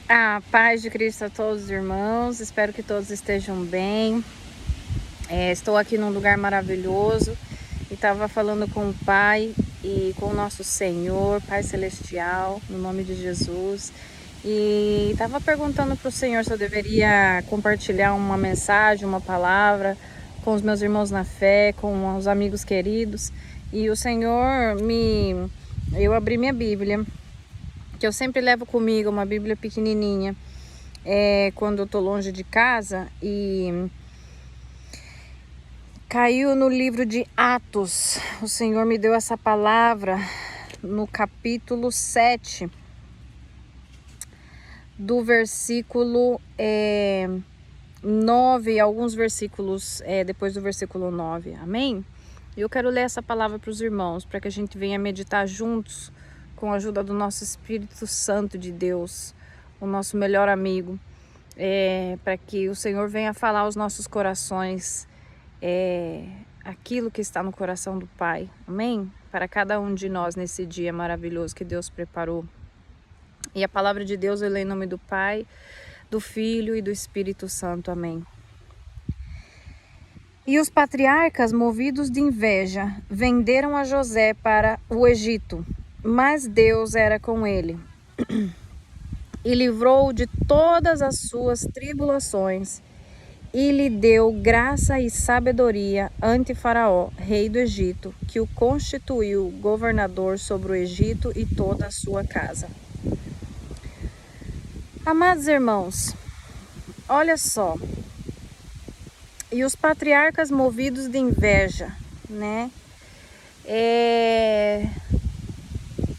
A paz de Cristo a todos os irmãos, espero que todos estejam bem. Estou aqui num lugar maravilhoso e estava falando com o Pai e com o nosso Senhor, Pai Celestial, no nome de Jesus. E estava perguntando para o Senhor se eu deveria compartilhar uma mensagem, uma palavra com os meus irmãos na fé, com os amigos queridos. E o Senhor eu abri minha Bíblia, que eu sempre levo comigo, uma Bíblia pequenininha, quando eu tô longe de casa, e caiu no livro de Atos. O Senhor me deu essa palavra no capítulo 7, do versículo 9, alguns versículos depois do versículo 9, amém? Eu quero ler essa palavra para os irmãos, para que a gente venha meditar juntos, com a ajuda do nosso Espírito Santo de Deus, o nosso melhor amigo, para que o Senhor venha falar aos nossos corações aquilo que está no coração do Pai, amém? Para cada um de nós nesse dia maravilhoso que Deus preparou. E a palavra de Deus eu leio em nome do Pai, do Filho e do Espírito Santo, amém. E os patriarcas, movidos de inveja, venderam a José para o Egito, mas Deus era com ele e livrou-o de todas as suas tribulações e lhe deu graça e sabedoria ante Faraó, rei do Egito, que o constituiu governador sobre o Egito e toda a sua casa. Amados irmãos, olha só, e os patriarcas movidos de inveja, né?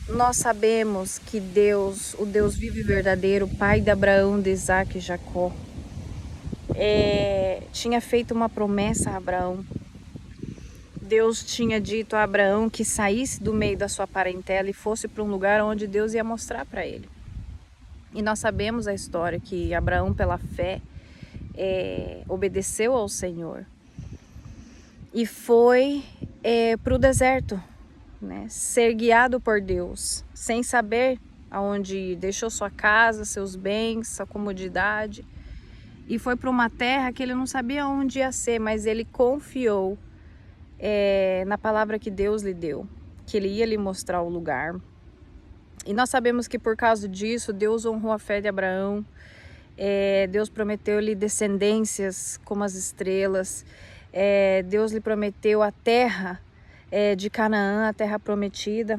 Nós sabemos que Deus, o Deus vivo e verdadeiro, pai de Abraão, de Isaac e Jacó, tinha feito uma promessa a Abraão. Deus tinha dito a Abraão que saísse do meio da sua parentela e fosse para um lugar onde Deus ia mostrar para ele. E nós sabemos a história que Abraão, pela fé, obedeceu ao Senhor e foi para o deserto, né, ser guiado por Deus, sem saber aonde ir. Deixou sua casa, seus bens, sua comodidade e foi para uma terra que ele não sabia onde ia ser, mas ele confiou na palavra que Deus lhe deu, que ele ia lhe mostrar o lugar. E nós sabemos que por causa disso Deus honrou a fé de Abraão. Deus prometeu-lhe descendências como as estrelas. Deus lhe prometeu a terra de Canaã, a terra prometida.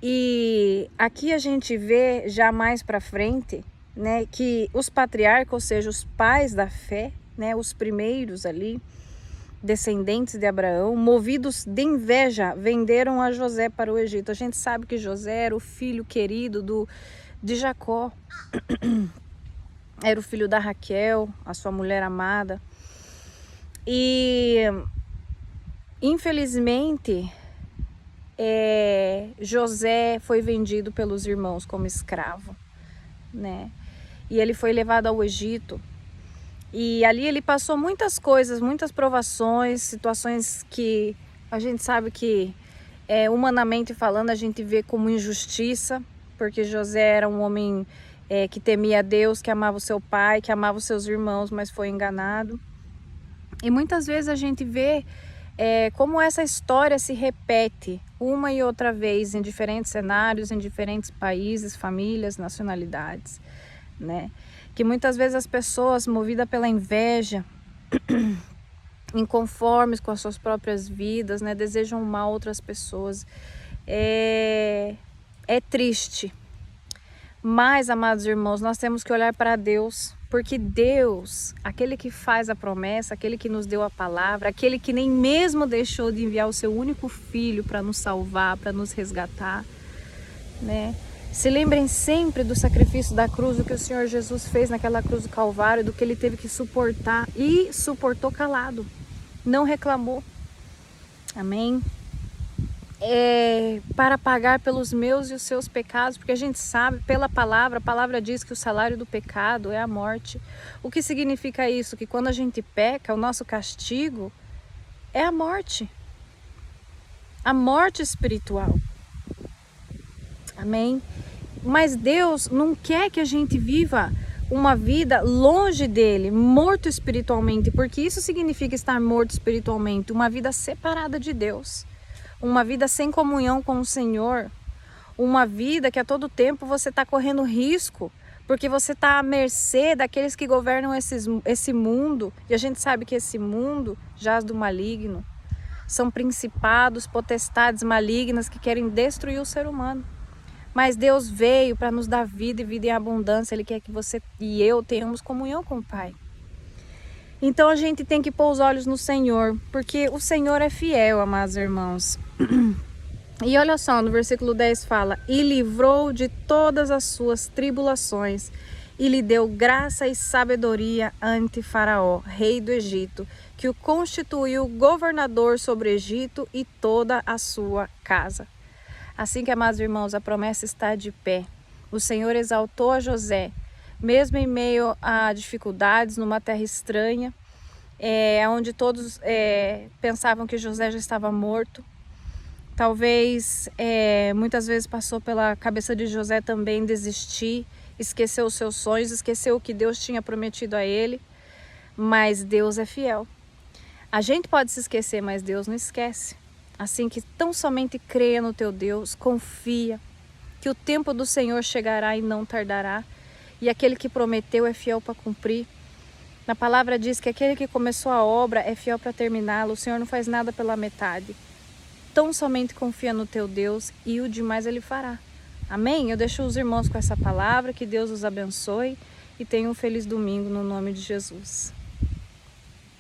E aqui a gente vê já mais para frente, né, que os patriarcas, ou seja, os pais da fé, né, os primeiros ali, descendentes de Abraão, movidos de inveja, venderam a José para o Egito. A gente sabe que José era o filho querido de Jacó, era o filho da Raquel, a sua mulher amada. E infelizmente José foi vendido pelos irmãos como escravo, né? E ele foi levado ao Egito. E ali ele passou muitas coisas, muitas provações, situações que a gente sabe que, humanamente falando, a gente vê como injustiça, porque José era um homem que temia a Deus, que amava o seu pai, que amava os seus irmãos, mas foi enganado. E muitas vezes a gente vê como essa história se repete uma e outra vez em diferentes cenários, em diferentes países, famílias, nacionalidades, né? Que muitas vezes as pessoas, movidas pela inveja, inconformes com as suas próprias vidas, né, desejam mal a outras pessoas. É triste. Mas, amados irmãos, nós temos que olhar para Deus, porque Deus, aquele que faz a promessa, aquele que nos deu a palavra, aquele que nem mesmo deixou de enviar o seu único filho para nos salvar, para nos resgatar, né? Se lembrem sempre do sacrifício da cruz, do que o Senhor Jesus fez naquela cruz do Calvário, do que ele teve que suportar e suportou calado, não reclamou, amém? Para pagar pelos meus e os seus pecados, porque a gente sabe pela palavra, a palavra diz que o salário do pecado é a morte. O que significa isso? Que quando a gente peca, o nosso castigo é a morte espiritual, amém? Mas Deus não quer que a gente viva uma vida longe dele, morto espiritualmente, porque isso significa estar morto espiritualmente, uma vida separada de Deus, uma vida sem comunhão com o Senhor, uma vida que a todo tempo você está correndo risco, porque você está à mercê daqueles que governam esse mundo, e a gente sabe que esse mundo jaz do maligno, são principados, potestades malignas que querem destruir o ser humano. Mas Deus veio para nos dar vida e vida em abundância. Ele quer que você e eu tenhamos comunhão com o Pai. Então a gente tem que pôr os olhos no Senhor, porque o Senhor é fiel, amados irmãos. E olha só, no versículo 10 fala: e livrou de todas as suas tribulações, e lhe deu graça e sabedoria ante Faraó, rei do Egito, que o constituiu governador sobre o Egito e toda a sua casa. Assim que, amados irmãos, a promessa está de pé. O Senhor exaltou a José, mesmo em meio a dificuldades, numa terra estranha, onde todos pensavam que José já estava morto. Talvez muitas vezes passou pela cabeça de José também desistir, esqueceu os seus sonhos, esqueceu o que Deus tinha prometido a ele. Mas Deus é fiel. A gente pode se esquecer, mas Deus não esquece. Assim que tão somente creia no teu Deus, confia que o tempo do Senhor chegará e não tardará. E aquele que prometeu é fiel para cumprir. Na palavra diz que aquele que começou a obra é fiel para terminá-la. O Senhor não faz nada pela metade. Tão somente confia no teu Deus e o demais Ele fará. Amém? Eu deixo os irmãos com essa palavra. Que Deus os abençoe e tenham um feliz domingo no nome de Jesus.